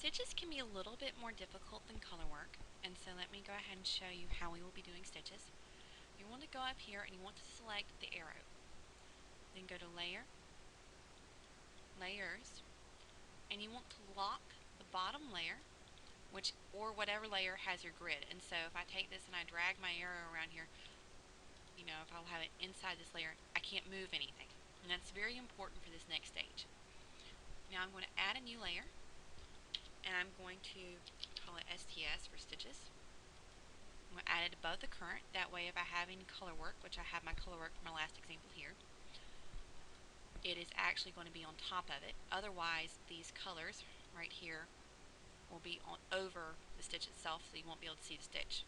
Stitches can be a little bit more difficult than color work, and so let me go ahead and show you how we will be doing stitches. You want to go up here and you want to select the arrow. Then go to Layer, Layers, and you want to lock the bottom layer, or whatever layer has your grid. And so if I take this and I drag my arrow around here, if I'll have it inside this layer, I can't move anything. And that's very important for this next stage. Now I'm going to add a new layer, and I'm going to call it STS for stitches. I'm going to add it above the current. That way if I have any color work, which I have my color work from my last example here, it is actually going to be on top of it. Otherwise, these colors right here will be over the stitch itself, so you won't be able to see the stitch.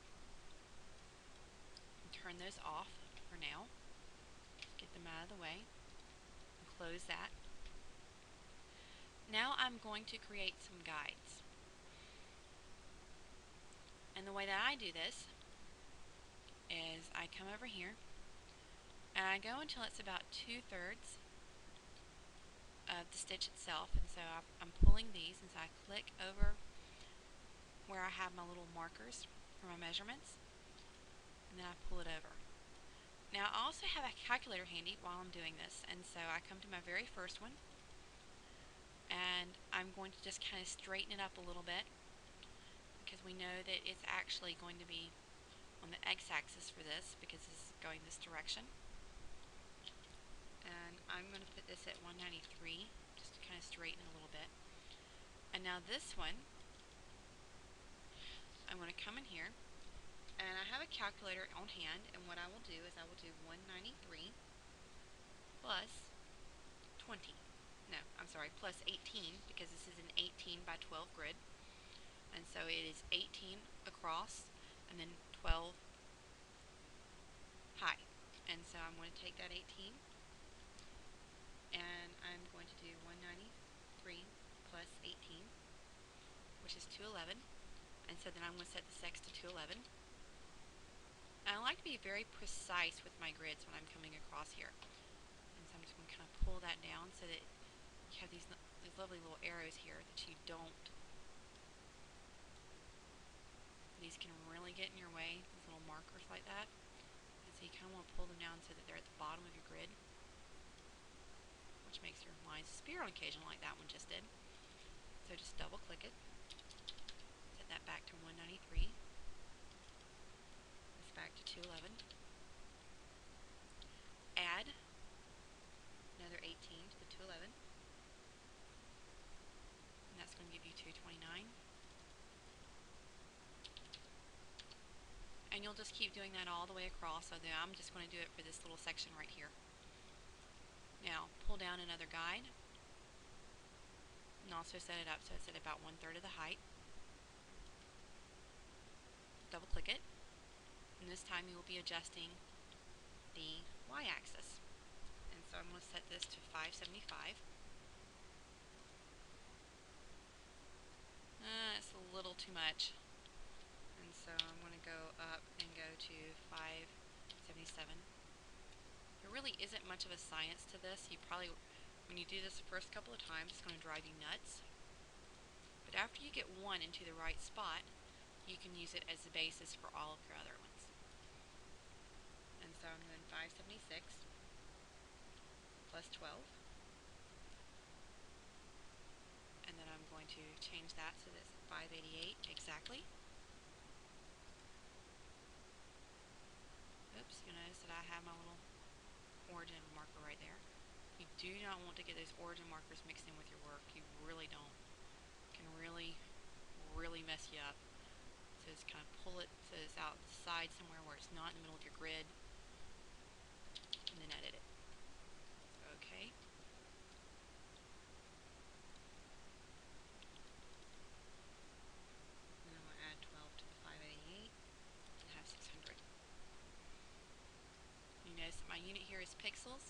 Turn those off for now. Get them out of the way. Close that. Now I'm going to create some guides. And the way that I do this is I come over here and I go until it's about 2/3 of the stitch itself, and so I'm pulling these, and so I click over where I have my little markers for my measurements, and then I pull it over. Now I also have a calculator handy while I'm doing this, and so I come to my very first one, and I'm going to just kind of straighten it up a little bit, because we know that it's actually going to be on the x-axis for this, because this is going this direction. And I'm going to put this at 193 just to kind of straighten it a little bit. And now this one, I'm going to come in here, and I have a calculator on hand, and what I will do is I will do 193 plus 20. No, I'm sorry, plus 18, because this is an 18 by 12 grid. And so it is 18 across and then 12 high. And so I'm going to take that 18 and I'm going to do 193 plus 18, which is 211. And so then I'm going to set the sex to 211. And I like to be very precise with my grids when I'm coming across here. And so I'm just going to kind of pull that down so that you have these lovely little arrows here that you don't. These can really get in your way, these little markers like that. And so you kind of want to pull them down so that they're at the bottom of your grid, which makes your lines disappear on occasion like that one just did. So just double click it, set that back to 193, this back to 211, add another 18 to the 211, and that's going to give you 229. And you'll just keep doing that all the way across, so then I'm just going to do it for this little section right here. Now, pull down another guide, and also set it up so it's at about 1/3 of the height. Double click it, and this time you will be adjusting the y-axis. And so I'm going to set this to 575. It's a little too much. And so I'm going to go up and go to 577. There really isn't much of a science to this. You probably, when you do this the first couple of times, it's going to drive you nuts. But after you get one into the right spot, you can use it as the basis for all of your other ones. And so I'm doing 576 plus 12. And then I'm going to change that so that it's 588 exactly. Oops, you'll notice that I have my little origin marker right there. You do not want to get those origin markers mixed in with your work. You really don't. It can really, really mess you up. So just kind of pull it so it's out the side somewhere where it's not in the middle of your grid, and then edit it. Okay. And I'm going to add 12 to the 588 and have 600. You notice that my unit here is pixels.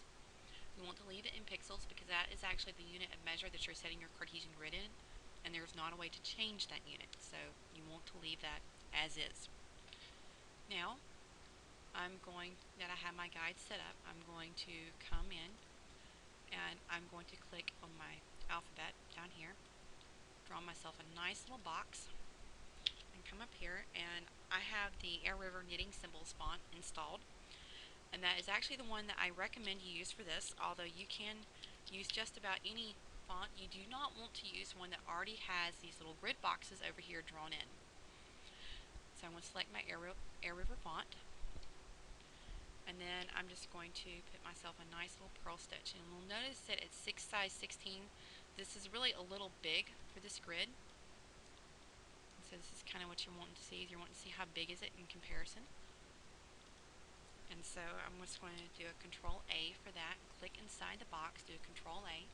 You want to leave it in pixels because that is actually the unit of measure that you're setting your Cartesian grid in, and there's not a way to change that unit, so you want to leave that as is. Now, I have my guide set up, I'm going to come in and I'm going to click on my alphabet down here, drawn myself a nice little box and come up here, and I have the Air River Knitting Symbols font installed, and that is actually the one that I recommend you use for this, although you can use just about any font. You do not want to use one that already has these little grid boxes over here drawn in. So I'm going to select my Air River font, and then I'm just going to put myself a nice little purl stitch, and we'll notice that it's size 16. This is really a little big for this grid, and so this is kind of what you're wanting to see. You're wanting to see how big is it in comparison. And so I'm just going to do a Control A for that, click inside the box, do a Control A,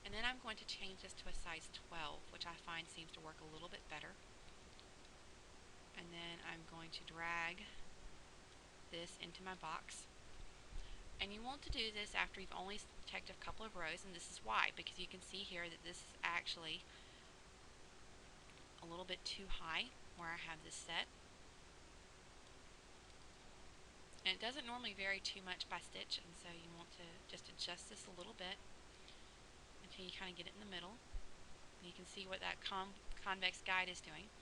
and then I'm going to change this to a size 12, which I find seems to work a little bit better. And then I'm going to drag this into my box. And you want to do this after you've only checked a couple of rows, and this is why, because you can see here that this is actually a little bit too high where I have this set. And it doesn't normally vary too much by stitch, and so you want to just adjust this a little bit until you kind of get it in the middle. And you can see what that convex guide is doing.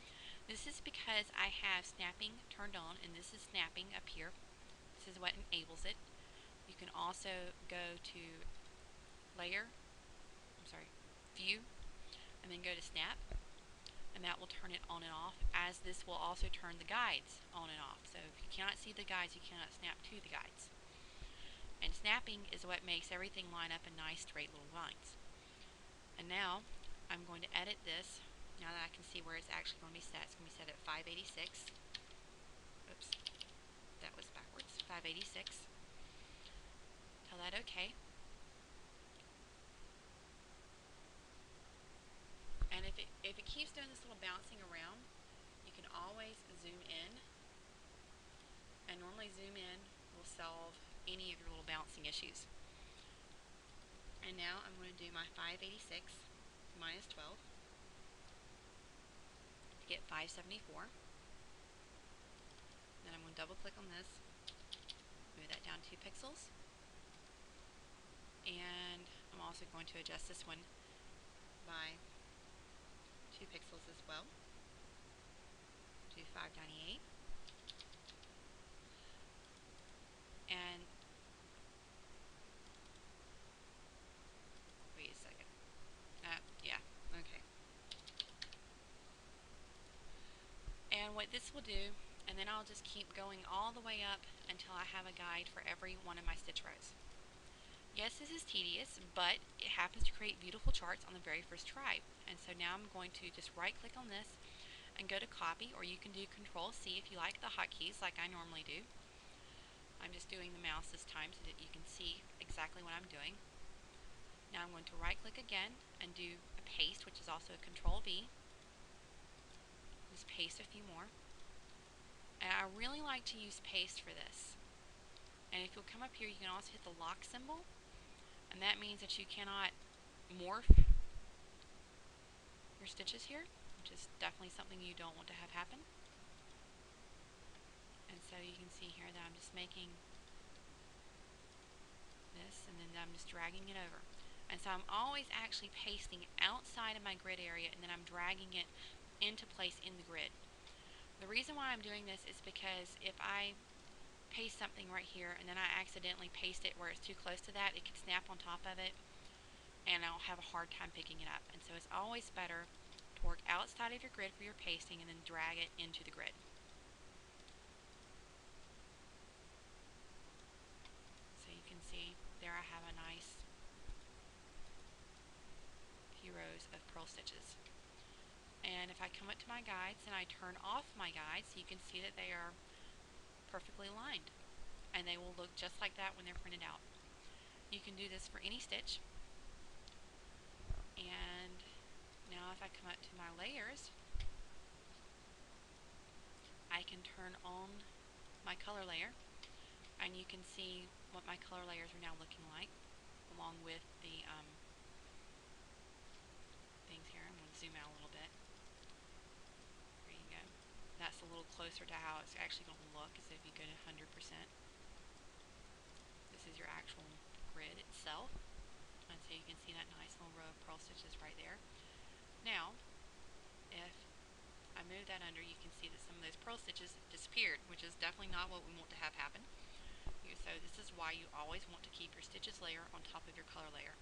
This is because I have snapping turned on, and this is snapping up here. This is what enables it. You can also go to View, and then go to Snap, and that will turn it on and off, as this will also turn the guides on and off. So if you cannot see the guides, you cannot snap to the guides. And snapping is what makes everything line up in nice straight little lines. And now I'm going to edit this. Now that I can see where it's actually going to be set, it's going to be set at 586. Oops, that was backwards. 586. Tell that OK. And if it keeps doing this little bouncing around, you can always zoom in. And normally zoom in will solve any of your little bouncing issues. And now I'm going to do my 586 minus 12 to get 574. Then I'm going to double click on this, move that down 2 pixels. And I'm also going to adjust this one by 2 pixels as well. Do 598. And wait a second. Yeah, okay. And what this will do, and then I'll just keep going all the way up until I have a guide for every one of my stitch rows. Yes, this is tedious, but it happens to create beautiful charts on the very first try. And so now I'm going to just right click on this and go to copy, or you can do Control C if you like the hotkeys like I normally do. I'm just doing the mouse this time so that you can see exactly what I'm doing. Now I'm going to right click again and do a paste, which is also a Control V. Just paste a few more. And I really like to use paste for this. And if you'll come up here, you can also hit the lock symbol, and that means that you cannot morph your stitches here, which is definitely something you don't want to have happen. And so you can see here that I'm just making this, and then I'm just dragging it over. And so I'm always actually pasting outside of my grid area, and then I'm dragging it into place in the grid. The reason why I'm doing this is because if I paste something right here and then I accidentally paste it where it's too close to that, it could snap on top of it and I'll have a hard time picking it up. And so it's always better to work outside of your grid for your pasting and then drag it into the grid. So you can see there I have a nice few rows of purl stitches. And if I come up to my guides and I turn off my guides, you can see that they are perfectly aligned, and they will look just like that when they're printed out. You can do this for any stitch. And now if I come up to my layers, I can turn on my color layer, and you can see what my color layers are now looking like, along with the things here. I'm going to zoom out a little bit. There you go. That's a little closer to how it's actually going to look, as if you go to 100%. This is your actual grid itself. And so you can see that nice little row of purl stitches right there. Now, that under, you can see that some of those pearl stitches disappeared, which is definitely not what we want to have happen. So this is why you always want to keep your stitches layer on top of your color layer.